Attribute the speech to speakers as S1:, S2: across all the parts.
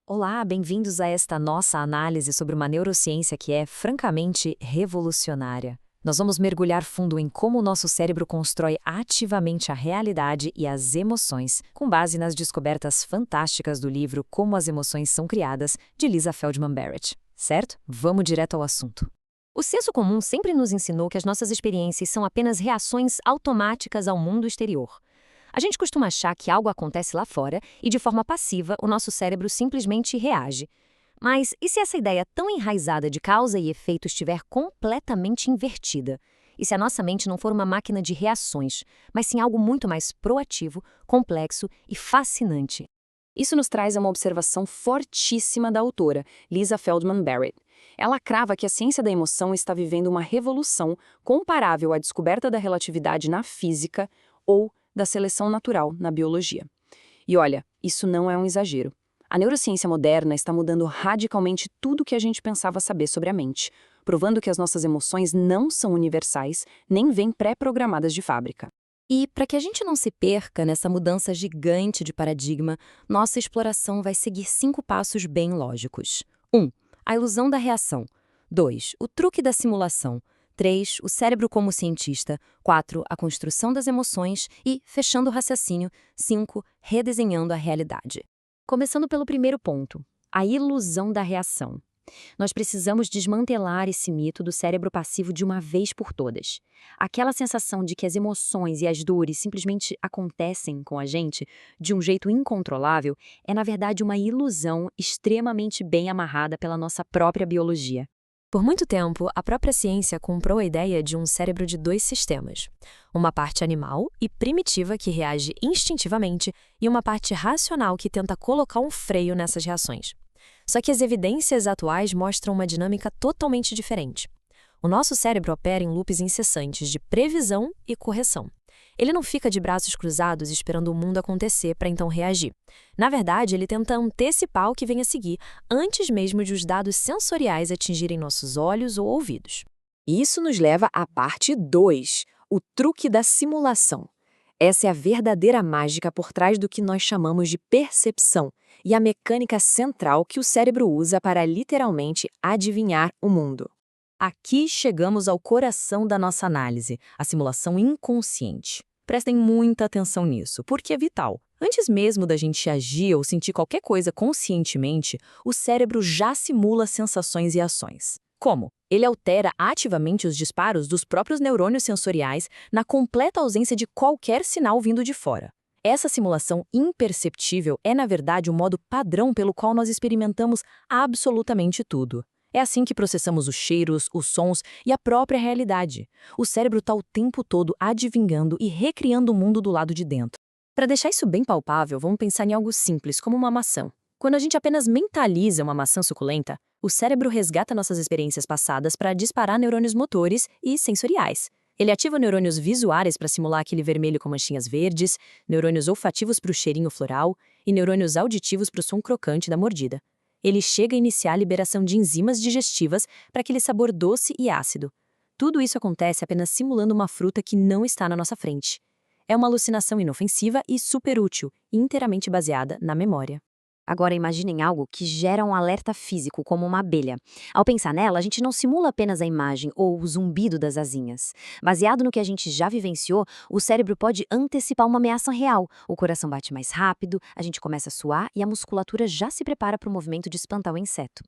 S1: Olá, bem-vindos a esta nossa análise sobre uma neurociência que é, francamente, revolucionária. Nós vamos mergulhar fundo em como o nosso cérebro constrói ativamente a realidade e as emoções, com base nas descobertas fantásticas do livro Como as Emoções São Criadas, de Lisa Feldman Barrett. Certo? Vamos direto ao assunto. O senso comum sempre nos ensinou que as nossas experiências são apenas reações automáticas ao mundo exterior. A gente costuma achar que algo acontece lá fora e, de forma passiva, o nosso cérebro simplesmente reage. Mas e se essa ideia tão enraizada de causa e efeito estiver completamente invertida? E se a nossa mente não for uma máquina de reações, mas sim algo muito mais proativo, complexo e fascinante? Isso nos traz a uma observação fortíssima da autora, Lisa Feldman Barrett. Ela crava que a ciência da emoção está vivendo uma revolução comparável à descoberta da relatividade na física ou da seleção natural na biologia. E olha, isso não é um exagero. A neurociência moderna está mudando radicalmente tudo o que a gente pensava saber sobre a mente, provando que as nossas emoções não são universais, nem vêm pré-programadas de fábrica. E, para que a gente não se perca nessa mudança gigante de paradigma, nossa exploração vai seguir 5 passos bem lógicos. 1. A ilusão da reação. 2. O truque da simulação. 3. O cérebro como cientista. 4. A construção das emoções. E, fechando o raciocínio, 5. Redesenhando a realidade. Começando pelo primeiro ponto, a ilusão da reação. Nós precisamos desmantelar esse mito do cérebro passivo de uma vez por todas. Aquela sensação de que as emoções e as dores simplesmente acontecem com a gente de um jeito incontrolável é, na verdade, uma ilusão extremamente bem amarrada pela nossa própria biologia. Por muito tempo, a própria ciência comprou a ideia de um cérebro de 2 sistemas. Uma parte animal e primitiva que reage instintivamente e uma parte racional que tenta colocar um freio nessas reações. Só que as evidências atuais mostram uma dinâmica totalmente diferente. O nosso cérebro opera em loops incessantes de previsão e correção. Ele não fica de braços cruzados esperando o mundo acontecer para então reagir. Na verdade, ele tenta antecipar o que vem a seguir, antes mesmo de os dados sensoriais atingirem nossos olhos ou ouvidos.
S2: Isso nos leva à parte 2, o truque da simulação. Essa é a verdadeira mágica por trás do que nós chamamos de percepção e a mecânica central que o cérebro usa para literalmente adivinhar o mundo. Aqui chegamos ao coração da nossa análise, a simulação inconsciente. Prestem muita atenção nisso, porque é vital. Antes mesmo da gente agir ou sentir qualquer coisa conscientemente, o cérebro já simula sensações e ações. Como? Ele altera ativamente os disparos dos próprios neurônios sensoriais na completa ausência de qualquer sinal vindo de fora. Essa simulação imperceptível é, na verdade, o modo padrão pelo qual nós experimentamos absolutamente tudo. É assim que processamos os cheiros, os sons e a própria realidade. O cérebro está o tempo todo adivinhando e recriando o mundo do lado de dentro. Para deixar isso bem palpável, vamos pensar em algo simples, como uma maçã. Quando a gente apenas mentaliza uma maçã suculenta, o cérebro resgata nossas experiências passadas para disparar neurônios motores e sensoriais. Ele ativa neurônios visuais para simular aquele vermelho com manchinhas verdes, neurônios olfativos para o cheirinho floral e neurônios auditivos para o som crocante da mordida. Ele chega a iniciar a liberação de enzimas digestivas para aquele sabor doce e ácido. Tudo isso acontece apenas simulando uma fruta que não está na nossa frente. É uma alucinação inofensiva e super útil, inteiramente baseada na memória.
S1: Agora imaginem algo que gera um alerta físico, como uma abelha. Ao pensar nela, a gente não simula apenas a imagem ou o zumbido das asinhas. Baseado no que a gente já vivenciou, o cérebro pode antecipar uma ameaça real. O coração bate mais rápido, a gente começa a suar e a musculatura já se prepara para o movimento de espantar o inseto.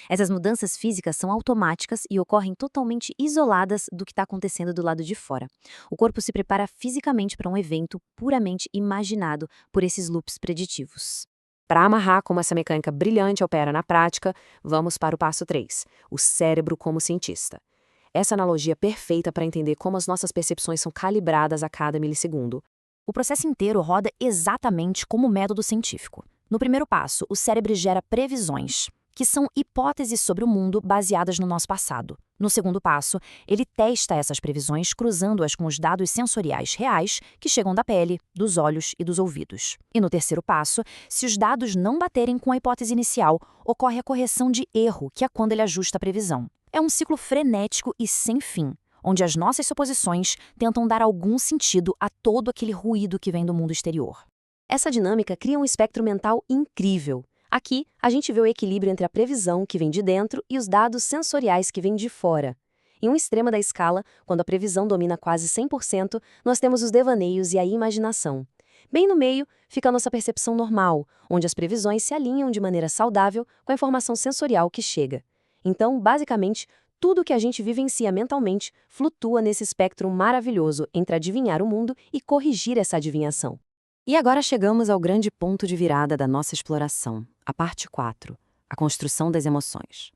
S1: Essas mudanças físicas são automáticas e ocorrem totalmente isoladas do que está acontecendo do lado de fora. O corpo se prepara fisicamente para um evento puramente imaginado por esses loops preditivos.
S2: Para amarrar como essa mecânica brilhante opera na prática, vamos para o passo 3, o cérebro como cientista. Essa analogia é perfeita para entender como as nossas percepções são calibradas a cada milissegundo.
S1: O processo inteiro roda exatamente como o método científico. No primeiro passo, o cérebro gera previsões, que são hipóteses sobre o mundo baseadas no nosso passado. No segundo passo, ele testa essas previsões cruzando-as com os dados sensoriais reais que chegam da pele, dos olhos e dos ouvidos. E no terceiro passo, se os dados não baterem com a hipótese inicial, ocorre a correção de erro, que é quando ele ajusta a previsão. É um ciclo frenético e sem fim, onde as nossas suposições tentam dar algum sentido a todo aquele ruído que vem do mundo exterior. Essa dinâmica cria um espectro mental incrível.
S2: Aqui, a gente vê o equilíbrio entre a previsão, que vem de dentro, e os dados sensoriais que vêm de fora. Em um extremo da escala, quando a previsão domina quase 100%, nós temos os devaneios e a imaginação. Bem no meio, fica a nossa percepção normal, onde as previsões se alinham de maneira saudável com a informação sensorial que chega. Então, basicamente, tudo que a gente vivencia mentalmente flutua nesse espectro maravilhoso entre adivinhar o mundo e corrigir essa adivinhação. E agora chegamos ao grande ponto de virada da nossa exploração, a parte 4, a construção das emoções.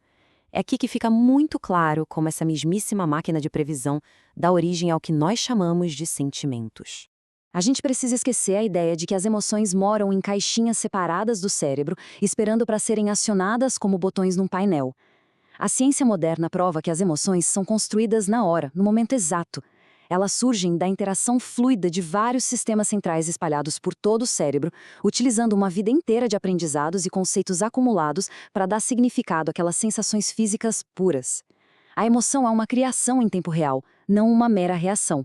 S2: É aqui que fica muito claro como essa mesmíssima máquina de previsão dá origem ao que nós chamamos de sentimentos. A gente precisa esquecer a ideia de que as emoções moram em caixinhas separadas do cérebro, esperando para serem acionadas como botões num painel. A ciência moderna prova que as emoções são construídas na hora, no momento exato. Elas surgem da interação fluida de vários sistemas centrais espalhados por todo o cérebro, utilizando uma vida inteira de aprendizados e conceitos acumulados para dar significado àquelas sensações físicas puras. A emoção é uma criação em tempo real, não uma mera reação.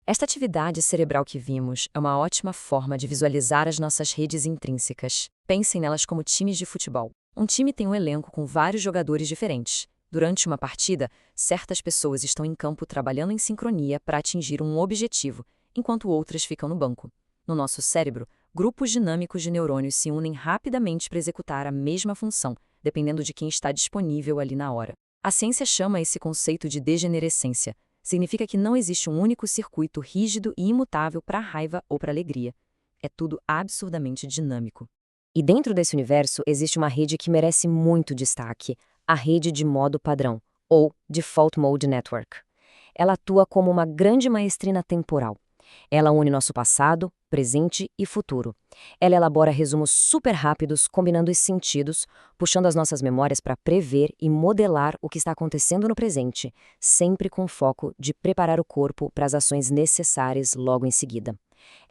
S1: Esta atividade cerebral que vimos é uma ótima forma de visualizar as nossas redes intrínsecas. Pensem nelas como times de futebol. Um time tem um elenco com vários jogadores diferentes. Durante uma partida, certas pessoas estão em campo trabalhando em sincronia para atingir um objetivo, enquanto outras ficam no banco. No nosso cérebro, grupos dinâmicos de neurônios se unem rapidamente para executar a mesma função, dependendo de quem está disponível ali na hora. A ciência chama esse conceito de degenerescência. Significa que não existe um único circuito rígido e imutável para a raiva ou para a alegria. É tudo absurdamente dinâmico.
S2: E dentro desse universo existe uma rede que merece muito destaque, a rede de modo padrão, ou Default Mode Network. Ela atua como uma grande maestrina temporal. Ela une nosso passado, presente e futuro. Ela elabora resumos super rápidos, combinando os sentidos, puxando as nossas memórias para prever e modelar o que está acontecendo no presente, sempre com foco de preparar o corpo para as ações necessárias logo em seguida.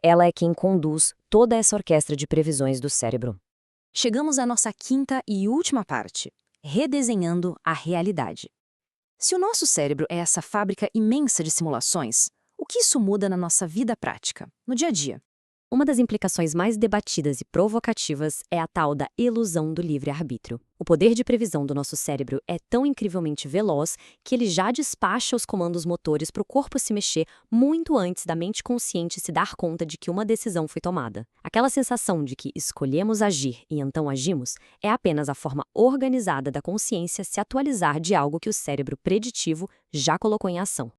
S2: Ela é quem conduz toda essa orquestra de previsões do cérebro. Chegamos à nossa quinta e última parte, redesenhando a realidade. Se o nosso cérebro é essa fábrica imensa de simulações, o que isso muda na nossa vida prática, no dia a dia? Uma das implicações mais debatidas e provocativas é a tal da ilusão do livre-arbítrio. O poder de previsão do nosso cérebro é tão incrivelmente veloz que ele já despacha os comandos motores para o corpo se mexer muito antes da mente consciente se dar conta de que uma decisão foi tomada. Aquela sensação de que escolhemos agir e então agimos é apenas a forma organizada da consciência se atualizar de algo que o cérebro preditivo já colocou em ação.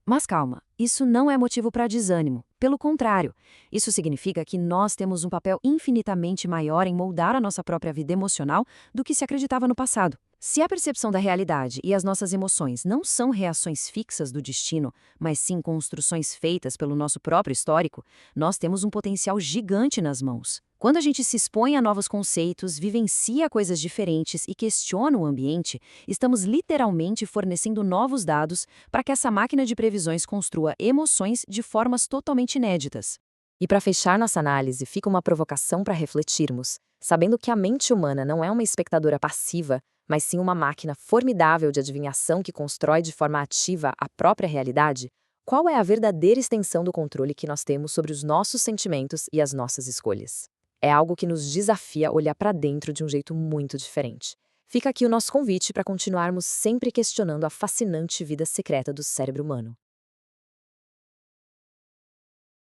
S2: Mas calma, isso não é motivo para desânimo. Pelo contrário, isso significa que nós temos um papel infinitamente maior em moldar a nossa própria vida emocional do que se acreditava no passado. Se a percepção da realidade e as nossas emoções não são reações fixas do destino, mas sim construções feitas pelo nosso próprio histórico, nós temos um potencial gigante nas mãos. Quando a gente se expõe a novos conceitos, vivencia coisas diferentes e questiona o ambiente, estamos literalmente fornecendo novos dados para que essa máquina de previsões construa emoções de formas totalmente inéditas. E para fechar nossa análise, fica uma provocação para refletirmos, sabendo que a mente humana não é uma espectadora passiva, mas sim uma máquina formidável de adivinhação que constrói de forma ativa a própria realidade. Qual é a verdadeira extensão do controle que nós temos sobre os nossos sentimentos e as nossas escolhas? É algo que nos desafia a olhar para dentro de um jeito muito diferente. Fica aqui o nosso convite para continuarmos sempre questionando a fascinante vida secreta do cérebro humano.